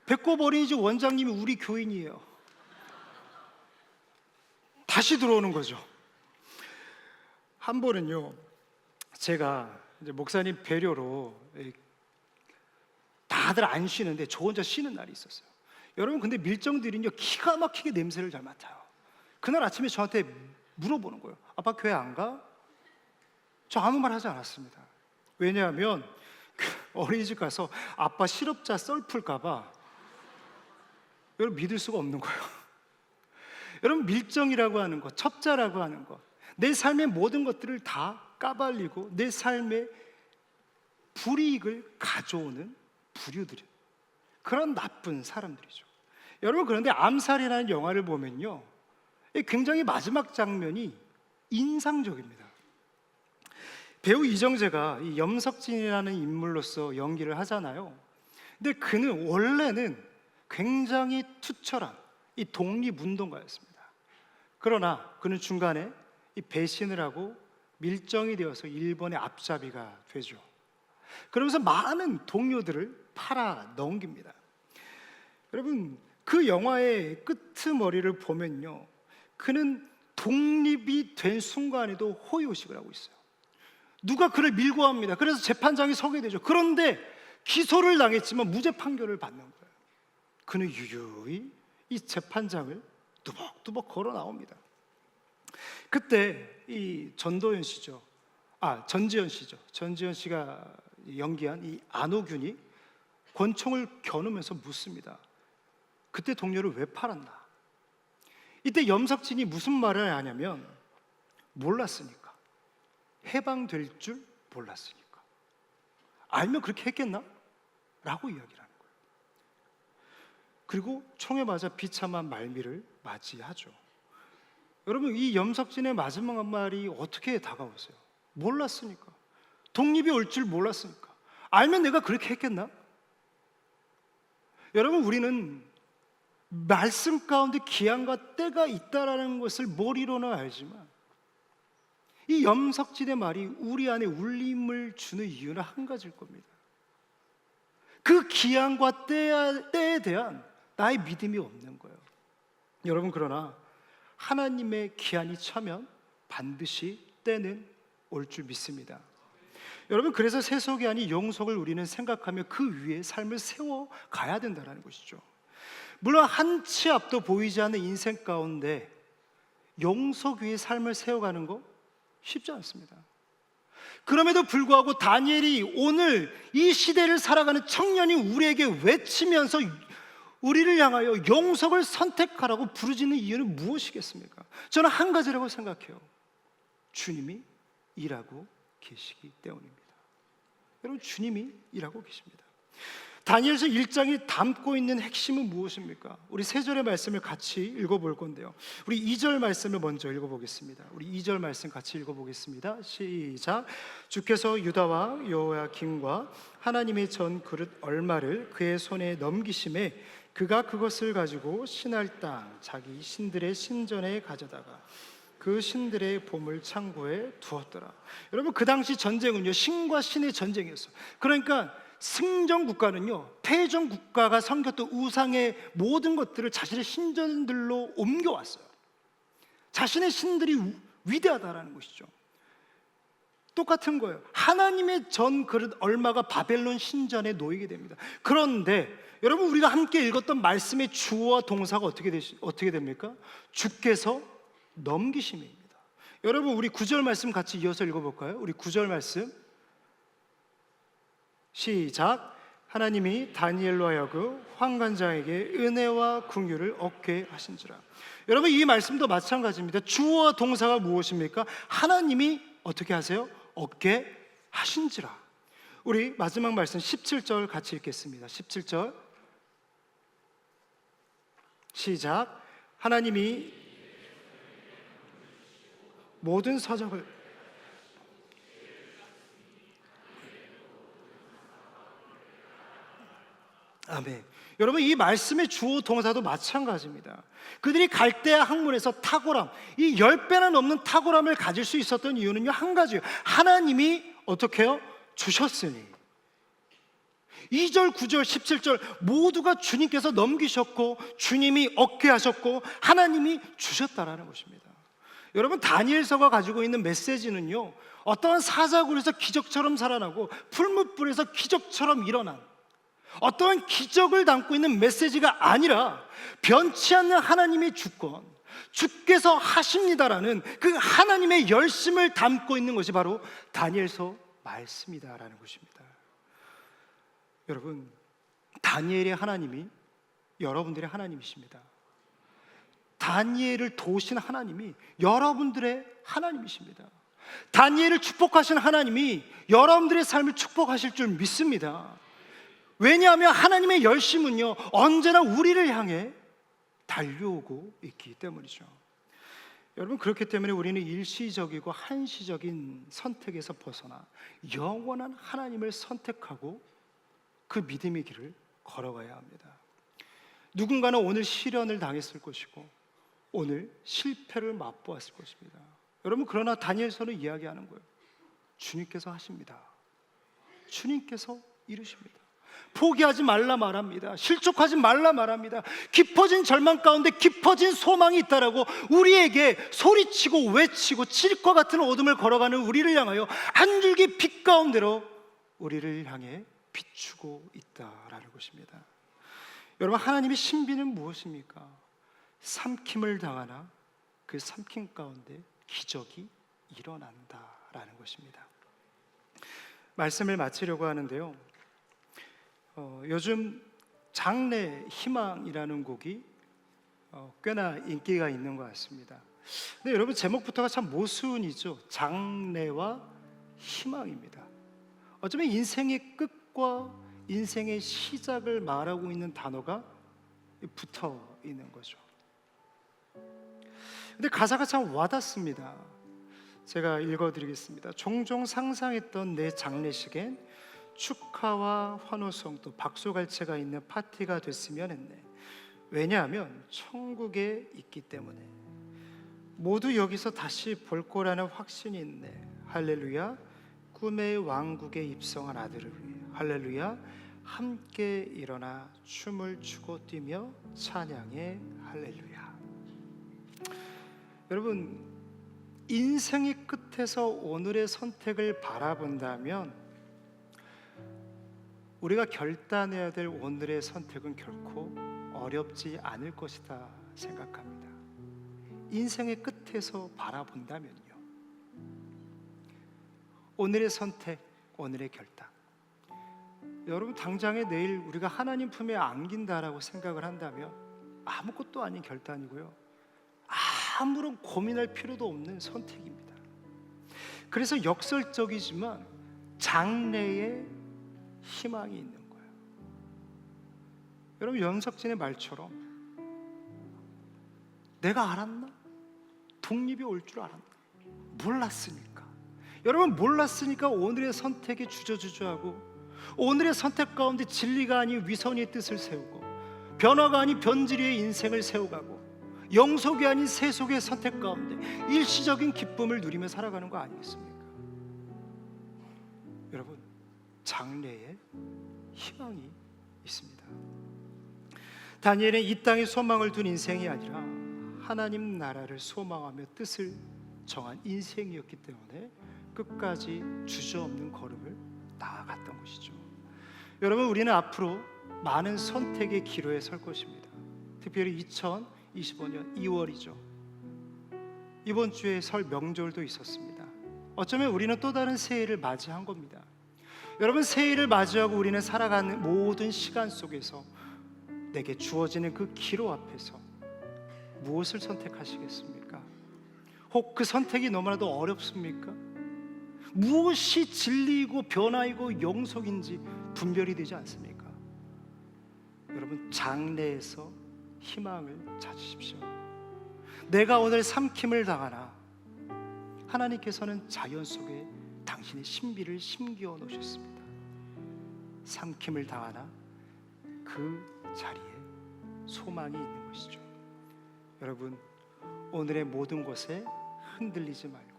배꼽 어린이집 원장님이 우리 교인이에요. 다시 들어오는 거죠. 한 번은요 제가 이제 목사님 배려로 다들 안 쉬는데 저 혼자 쉬는 날이 있었어요. 여러분 근데 밀정들은요 기가 막히게 냄새를 잘 맡아요. 그날 아침에 저한테 물어보는 거예요. 아빠 교회 안 가? 저 아무 말 하지 않았습니다. 왜냐하면 어린이집 가서 아빠 실업자 썰 풀까봐 여러분 믿을 수가 없는 거예요. 여러분 밀정이라고 하는 것, 첩자라고 하는 것, 내 삶의 모든 것들을 다 까발리고 내 삶의 불이익을 가져오는 부류들이 그런 나쁜 사람들이죠. 여러분 그런데 암살이라는 영화를 보면요 굉장히 마지막 장면이 인상적입니다. 배우 이정재가 이 염석진이라는 인물로서 연기를 하잖아요. 근데 그는 원래는 굉장히 투철한 이 독립운동가였습니다. 그러나 그는 중간에 이 배신을 하고 밀정이 되어서 일본의 앞잡이가 되죠. 그러면서 많은 동료들을 팔아 넘깁니다. 여러분 그 영화의 끄트머리를 보면요 그는 독립이 된 순간에도 호의호식을 하고 있어요. 누가 그를 밀고 합니다. 그래서 재판장이 서게 되죠. 그런데 기소를 당했지만 무죄 판결을 받는 거예요. 그는 유유히 이 재판장을 뚜벅뚜벅 걸어 나옵니다. 그때 이 전지현 씨죠. 전지현 씨가 연기한 이 안호균이 권총을 겨누면서 묻습니다. 그때 동료를 왜 팔았나? 이때 염석진이 무슨 말을 하냐면 몰랐으니까. 해방될 줄 몰랐으니까. 알면 그렇게 했겠나? 라고 이야기를 하는 거예요. 그리고 총에 맞아 비참한 말미를 맞이하죠. 여러분 이 염석진의 마지막 말이 어떻게 다가오세요? 몰랐으니까. 독립이 올 줄 몰랐으니까. 알면 내가 그렇게 했겠나? 여러분 우리는 말씀 가운데 기한과 때가 있다라는 것을 머리로는 알지만 이 염석진의 말이 우리 안에 울림을 주는 이유는 한 가지일 겁니다. 그 기한과 때에 대한 나의 믿음이 없는 거예요. 여러분 그러나 하나님의 기한이 차면 반드시 때는 올 줄 믿습니다. 여러분 그래서 세속이 아닌 영속을 우리는 생각하며 그 위에 삶을 세워가야 된다는 것이죠. 물론 한 치 앞도 보이지 않는 인생 가운데 영속 위에 삶을 세워가는 거 쉽지 않습니다. 그럼에도 불구하고 다니엘이 오늘 이 시대를 살아가는 청년이 우리에게 외치면서 우리를 향하여 영속을 선택하라고 부르짖는 이유는 무엇이겠습니까? 저는 한 가지라고 생각해요. 주님이 일하고 계시기 때문입니다. 여러분 주님이 일하고 계십니다. 다니엘서 1장이 담고 있는 핵심은 무엇입니까? 우리 3절의 말씀을 같이 읽어볼 건데요. 우리 2절 말씀을 먼저 읽어보겠습니다. 우리 2절 말씀 같이 읽어보겠습니다. 시작. 주께서 유다와 여호야김과 하나님의 전 그릇 얼마를 그의 손에 넘기심에 그가 그것을 가지고 신할 땅 자기 신들의 신전에 가져다가 그 신들의 보물 창고에 두었더라. 여러분 그 당시 전쟁은요 신과 신의 전쟁이었어요. 그러니까 승전 국가는요 패전 국가가 섬겼던 우상의 모든 것들을 자신의 신전들로 옮겨왔어요. 자신의 신들이 위대하다라는 것이죠. 똑같은 거예요. 하나님의 전 그릇 얼마가 바벨론 신전에 놓이게 됩니다. 그런데 여러분 우리가 함께 읽었던 말씀의 주어와 동사가 어떻게 됩니까? 주께서 넘기심입니다. 여러분 우리 9절 말씀 같이 이어서 읽어볼까요? 우리 9절 말씀 시작. 하나님이 다니엘로 하여금 환관장에게 은혜와 긍휼을 얻게 하신지라. 여러분, 이 말씀도 마찬가지입니다. 주어와 동사가 무엇입니까? 하나님이 어떻게 하세요? 얻게 하신지라. 우리 마지막 말씀 17절 같이 읽겠습니다. 17절 시작. 하나님이 모든 서적을 아멘. 여러분, 이 말씀의 주어 동사도 마찬가지입니다. 그들이 갈대아 학문에서 탁월함, 이 10배나 넘는 탁월함을 가질 수 있었던 이유는요, 한 가지예요. 하나님이 어떻게 해요? 주셨으니. 2절, 9절, 17절 모두가 주님께서 넘기셨고 주님이 얻게 하셨고 하나님이 주셨다라는 것입니다. 여러분, 다니엘서가 가지고 있는 메시지는요, 어떠한 사자굴에서 기적처럼 살아나고 풀무불에서 기적처럼 일어난 어떠한 기적을 담고 있는 메시지가 아니라 변치 않는 하나님의 주권, 주께서 하십니다라는 그 하나님의 열심을 담고 있는 것이 바로 다니엘서 말씀이다라는 것입니다. 여러분, 다니엘의 하나님이 여러분들의 하나님이십니다. 다니엘을 도우신 하나님이 여러분들의 하나님이십니다. 다니엘을 축복하신 하나님이 여러분들의 삶을 축복하실 줄 믿습니다. 왜냐하면 하나님의 열심은요, 언제나 우리를 향해 달려오고 있기 때문이죠. 여러분, 그렇기 때문에 우리는 일시적이고 한시적인 선택에서 벗어나 영원한 하나님을 선택하고 그 믿음의 길을 걸어가야 합니다. 누군가는 오늘 시련을 당했을 것이고 오늘 실패를 맛보았을 것입니다. 여러분, 그러나 다니엘서는 이야기하는 거예요. 주님께서 하십니다. 주님께서 이루십니다. 포기하지 말라 말합니다. 실족하지 말라 말합니다. 깊어진 절망 가운데 깊어진 소망이 있다라고 우리에게 소리치고 외치고 칠과 같은 어둠을 걸어가는 우리를 향하여 한 줄기 빛 가운데로 우리를 향해 비추고 있다라는 것입니다. 여러분, 하나님의 신비는 무엇입니까? 삼킴을 당하나 그 삼킴 가운데 기적이 일어난다라는 것입니다. 말씀을 마치려고 하는데요, 요즘 장래 희망이라는 곡이 꽤나 인기가 있는 것 같습니다. 근데 여러분, 제목부터가 참 모순이죠. 장래와 희망입니다. 어쩌면 인생의 끝과 인생의 시작을 말하고 있는 단어가 붙어 있는 거죠. 근데 가사가 참 와닿습니다. 제가 읽어드리겠습니다. 종종 상상했던 내 장례식엔 축하와 환호성 또 박수갈채가 있는 파티가 됐으면 했네. 왜냐하면 천국에 있기 때문에 모두 여기서 다시 볼 거라는 확신이 있네. 할렐루야. 꿈의 왕국에 입성한 아들을 위해 할렐루야. 함께 일어나 춤을 추고 뛰며 찬양해 할렐루야. 여러분, 인생의 끝에서 오늘의 선택을 바라본다면 우리가 결단해야 될 오늘의 선택은 결코 어렵지 않을 것이다 생각합니다. 인생의 끝에서 바라본다면요, 오늘의 선택, 오늘의 결단. 여러분, 당장에 내일 우리가 하나님 품에 안긴다라고 생각을 한다면 아무것도 아닌 결단이고요, 아무런 고민할 필요도 없는 선택입니다. 그래서 역설적이지만 장래에 희망이 있는 거예요. 여러분, 연석진의 말처럼 내가 알았나? 독립이 올 줄 알았나? 몰랐으니까. 여러분, 몰랐으니까 오늘의 선택에 주저주저하고 오늘의 선택 가운데 진리가 아닌 위선의 뜻을 세우고 변화가 아닌 변질의 인생을 세워가고 영속이 아닌 세속의 선택 가운데 일시적인 기쁨을 누리며 살아가는 거 아니겠습니까? 여러분, 장래에 희망이 있습니다. 다니엘은 이 땅에 소망을 둔 인생이 아니라 하나님 나라를 소망하며 뜻을 정한 인생이었기 때문에 끝까지 주저없는 걸음을 나아갔던 것이죠. 여러분, 우리는 앞으로 많은 선택의 기로에 설 것입니다. 특별히 2025년 2월이죠. 이번 주에 설 명절도 있었습니다. 어쩌면 우리는 또 다른 새해를 맞이한 겁니다. 여러분, 새해를 맞이하고 우리는 살아가는 모든 시간 속에서 내게 주어지는 그 기로 앞에서 무엇을 선택하시겠습니까? 혹 그 선택이 너무나도 어렵습니까? 무엇이 진리이고 변화이고 영속인지 분별이 되지 않습니까? 여러분, 장래에서 희망을 찾으십시오. 내가 오늘 삼킴을 당하나 하나님께서는 자연 속에 당신의 신비를 심겨 놓으셨습니다. 삼킴을 당하나 그 자리에 소망이 있는 것이죠. 여러분, 오늘의 모든 것에 흔들리지 말고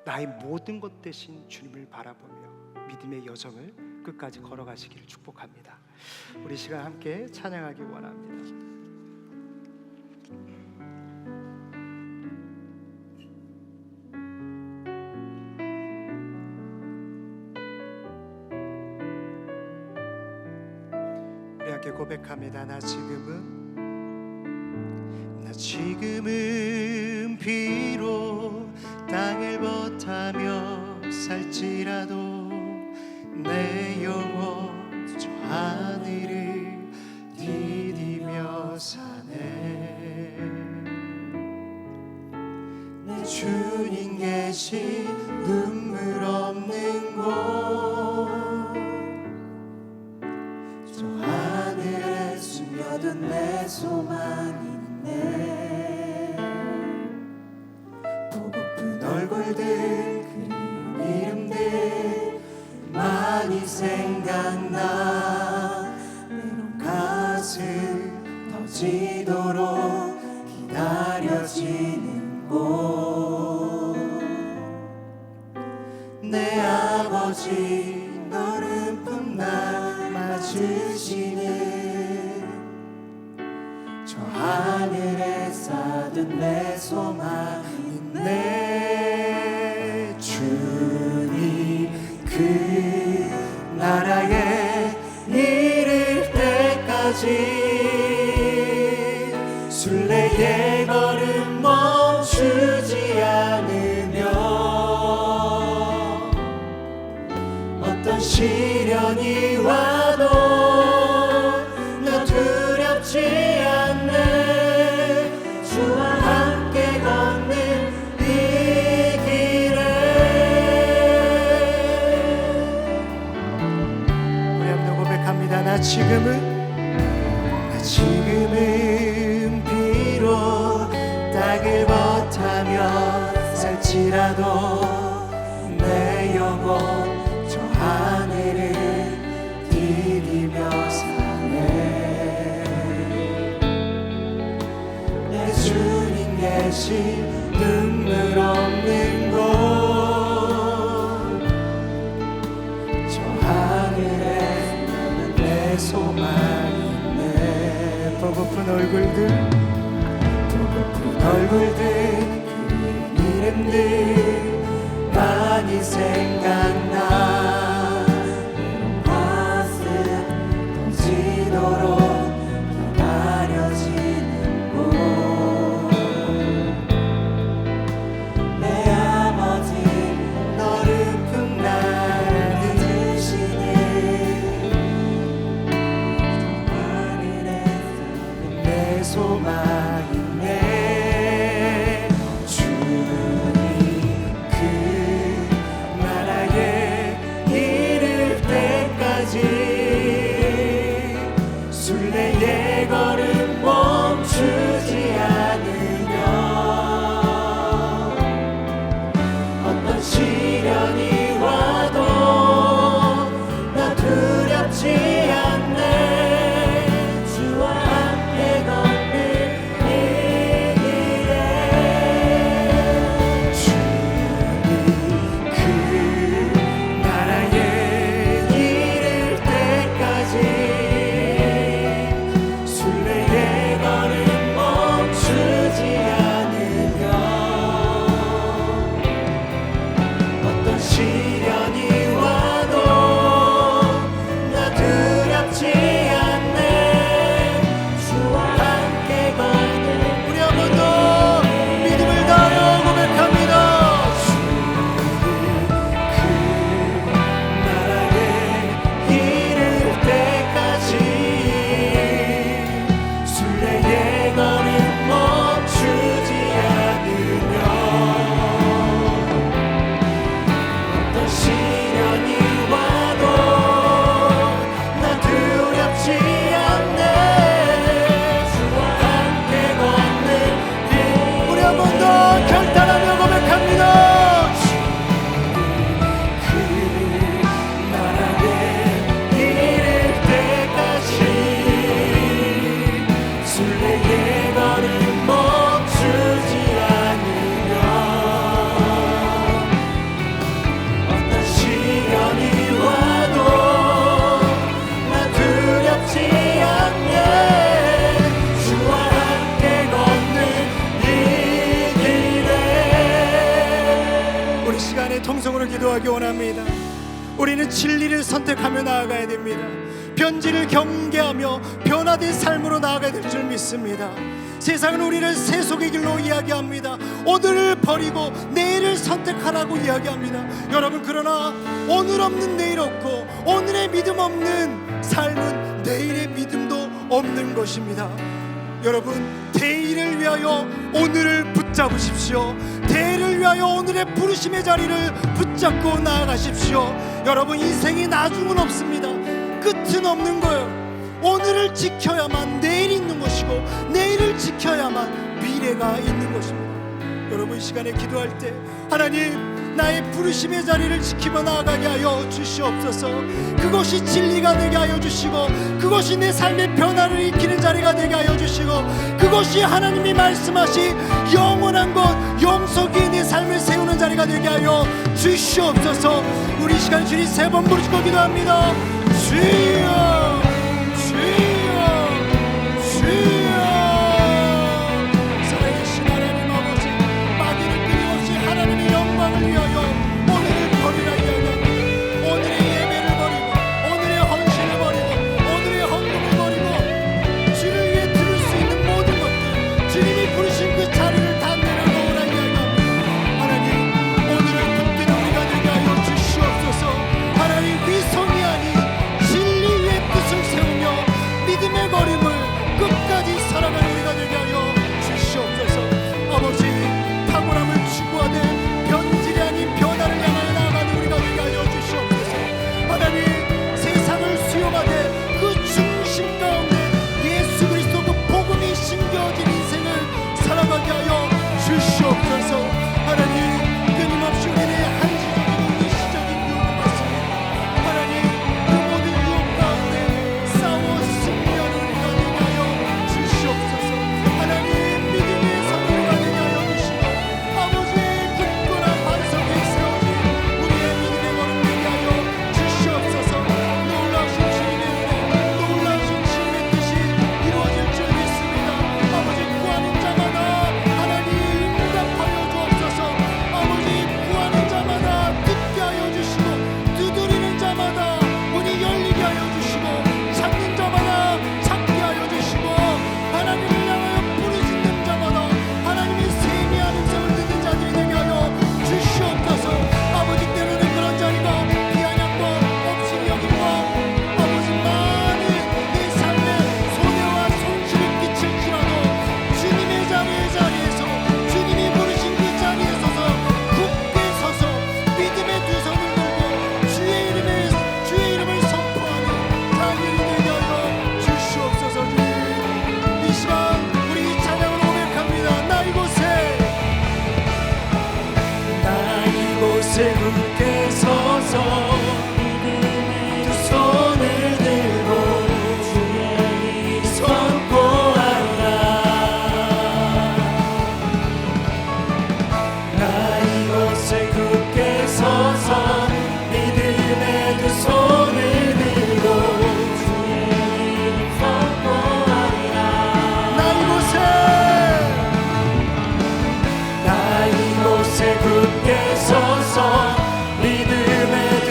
나의 모든 것 대신 주님을 바라보며 믿음의 여정을 끝까지 걸어가시기를 축복합니다. 우리 시간 함께 찬양하기 원합니다. 우리 함께 고백합니다. 나 지금은 비록 땅을 벗하며 살지라도 내 영혼 저 하늘을 디디며 사네. 내 주님 계신 눈물 없는 곳, 저 하늘에 숨겨둔 내 소망이 있네. 보고픈 얼굴들, 그리운 이름들 많이 생각나. 때론 가슴 터지도록 기다려지는 곳, 내 아버지 너른 품날 맞으시는 저 하늘에 쌓은 내 소망 있네. 주님 그 나라에 이를 때까지 순례의 걸음 멈추지 않으며 어떤 시련이 와도 나 두렵지 않네. 주와 함께 걷는 이 길에 우리 함께 고백합니다. 나 지금은 비록 땅을 벗하며 살지라도 내 영혼 저 하늘을 디디며 사네. 내 주님 계신 눈물 없는 곳, 저 하늘에 너는 내 소망이 있네. 보고픈 얼굴들, 그리운 이름들 많이 생각나. 때론 가슴 터지도록 기다려지는 곳, 내 아버지 너를 품나라 드시는 저 하늘에 쌓은 내 소망 주님 그 나라에 이름으로 기도하기 원합니다. 우리는 진리를 선택하며 나아가야 됩니다. 변질을 경계하며 변화된 삶으로 나아가야 될 줄 믿습니다. 세상은 우리를 세속의 길로 이야기합니다. 오늘을 버리고 내일을 선택하라고 이야기합니다. 여러분, 그러나 오늘 없는 내일 없고 오늘의 믿음 없는 삶은 내일의 믿음도 없는 것입니다. 여러분, 대의를 위하여 오늘을 붙잡으십시오. 대의를 위하여 오늘의 부르심의 자리를 붙잡고 나아가십시오. 여러분, 인생이 나중은 없습니다. 끝은 없는 거예요. 오늘을 지켜야만 내일이 있는 것이고 내일을 지켜야만 미래가 있는 것입니다. 여러분, 이 시간에 기도할 때 하나님, 나의 부르심의 자리를 지키며 나아가게 하여 주시옵소서. 그것이 진리가 되게 하여 주시고 그것이 내 삶의 변화를 일으키는 자리가 되게 하여 주시고 그것이 하나님이 말씀하신 영원한 것 영속이 내 삶을 세우는 자리가 되게 하여 주시옵소서. 우리 시간 주님 세 번 부르시고 기도합니다. 주여, 주여, 주여. 살아계신 하나님 아버지, 마귀는 끊임없이 하나님의 영광을 위하여 오늘을 버리라 이야기합니다. 오늘의 예배를 버리고 오늘의 헌신을 버리고 오늘의 헌금을 버리고 주를 위해 들을 수 있는 모든 것들, 주님이 부르신 그 자리를 다 내려놓으라 이야기합니다. 하나님, 오늘을 붙드는 우리가 되게 하여 주시옵소서. 하나님, 위선이 아닌 진리 위에 뜻을 세우며 믿음의 걸음을 끝까지 살아가는 우리가 되게 하여 주시옵소서. 아버지, 탁월함을 추구하되 변질이 아닌 변화를 향하여 나아가는 우리가 되게 하여 주시옵소서. 하나님, 세상을 수용하되 그 중심 가운데 예수 그리스도 그 복음이 심겨진 인생을 살아가게 하여 주시옵소서. 하나님, 끊임없이 우리의 한시적이고 일시적인 유혹을 받습니다. 하나님, 그 모든 유혹 가운데 싸워 승리하는 우리가 되게 하여 주시옵소서. 하나님, 믿음의 선우리가 되게 하여 주시고 아버지의 굳건한 반석에 세워진 우리의 믿음의 걸음 되게 하여 주시옵소서. 놀라우신 주님의 은혜, 놀라우신 주님의 뜻이 이루어질 줄 믿습니다. 아버지, 구하는 자마다 하나님 응답하여 주옵소서. 아버지, 구하는 자마다 듣게 하여 주시고 두드리는 자마다 문이 열리게 하여 주시고 찾는 자마다 찾게 하여 주시고 하나님을 향하여 부르짖는 자마다 하나님의 세미한 음성을 듣는 자들이 되게 하여 주시옵소서. 아버지, 때로는 그런 자리가 비아냥과 없이 여김과 아버지 많은 내 삶에 손해와 손실을 끼칠지라도 주님의 자리에서 주님이 부르신 그 자리에 서서 굳게 서서 믿음의 두 손을 들고 주의 이름을 선포하는 자들이 되게 하여 주시옵소서. 주님, 이 시간 우리 찬양으로 고백합니다. 나 이곳에 굳게 서서 두 손을 들고 주의 이름 선포하리라. 나 이곳에 굳게 서서 믿음의 두 손을 들고 주의 이름 선포하리라. 나 이곳에 굳게 서서 믿음의 두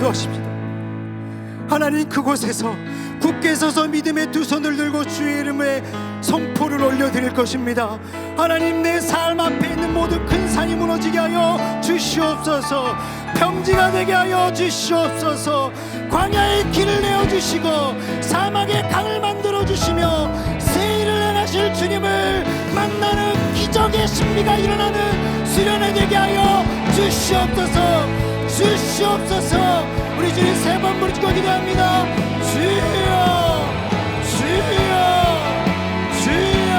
인도하십니다. 하나님, 그곳에서 굳게 서서 믿음의 두 손을 들고 주의 이름에 선포를 올려드릴 것입니다. 하나님, 내 삶 앞에 있는 모든 큰 산이 무너지게 하여 주시옵소서. 평지가 되게 하여 주시옵소서. 광야의 길을 내어주시고 사막의 강을 만들어주시며 새 일을 행하실 주님을 만나는 기적의 신비가 일어나는 수련회 되게 하여 주시옵소서. 주시옵소서. 우리 주님 세 번 부르짖고 기도합니다. 주여, 주여, 주여.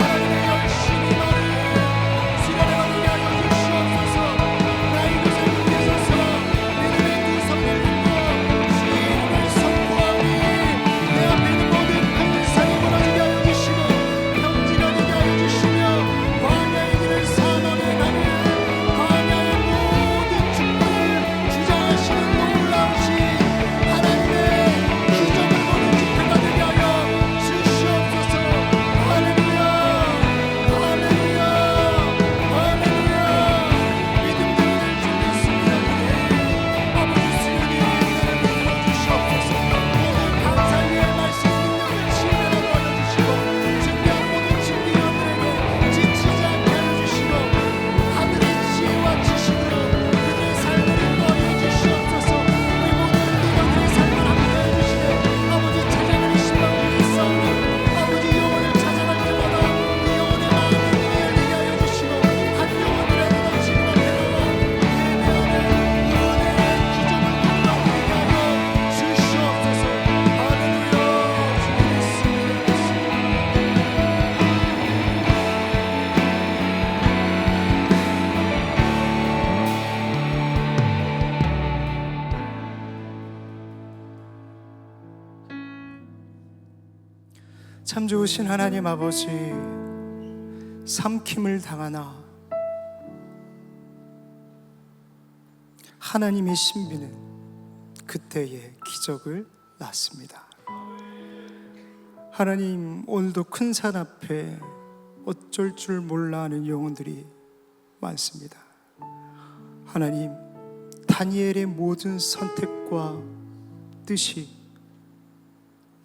하나님의 열심히 말을 수련회가 되게 하여 주시옵소서. 나 이곳에 굳게 서서 믿음의 두 손을 들고 주의 이름을 선포하니 내 앞에 있는 모든 큰 산이 무너지게 하여 주시고 평지가 되게 하여 주시며 광야의 길을 사막에 가는 광야의 모든 축복을 주장하시는 놀라우신 하나님의 기적을 보는 집회가 되게 하여 주시옵소서. 할렐루야, 할렐루야, 할렐루야. 믿음대로 될 줄 믿습니다. 아버지 수련이 은혜를 베풀어 주시옵소서. 오늘 감사 위에 말씀 능력을 치유하고 알려주시고 준비한 모든 준비원들에게 지치지 않게 하여주시고 하늘의 지혜와 지식으로 그들의 삶을 인도하여 주시옵소서. 우리 모든 리더들의 삶을 함께하여 주시되 아버지 찾아가는 신방을 싸우니 아버지 영혼을 찾아갈 때마다 그 영혼의 마음이 문이 열리게 하여 주시고 한 영혼이라도 지금 앞에 나와 예배하는 구원의 기적을 경험하게 하여 주시옵소서. 할렐루야. 주님 믿습니다. 참 좋으신 하나님 아버지, 삼킴을 당하나 하나님의 신비는 그때에 기적을 낳습니다. 하나님, 오늘도 큰 산 앞에 어쩔 줄 몰라 하는 영혼들이 많습니다. 하나님, 다니엘의 모든 선택과 뜻이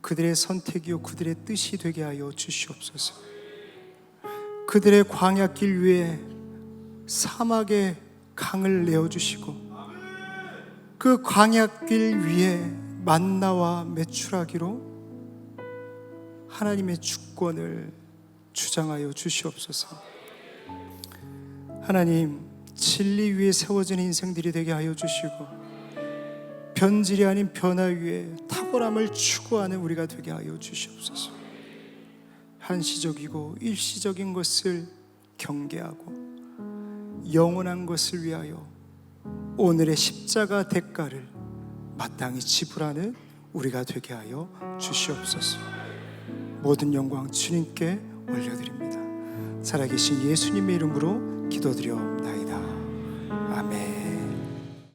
그들의 선택이요 그들의 뜻이 되게 하여 주시옵소서. 그들의 광야길 위에 사막의 강을 내어주시고 그 광야길 위에 만나와 메추라기로 하나님의 주권을 주장하여 주시옵소서. 하나님, 진리 위에 세워진 인생들이 되게 하여 주시고 변질이 아닌 변화 위에 탁월함을 추구하는 우리가 되게 하여 주시옵소서. 한시적이고 일시적인 것을 경계하고 영원한 것을 위하여 오늘의 십자가 대가를 마땅히 지불하는 우리가 되게 하여 주시옵소서. 모든 영광 주님께 올려드립니다. 살아계신 예수님의 이름으로 기도드려옵나이다. 아멘.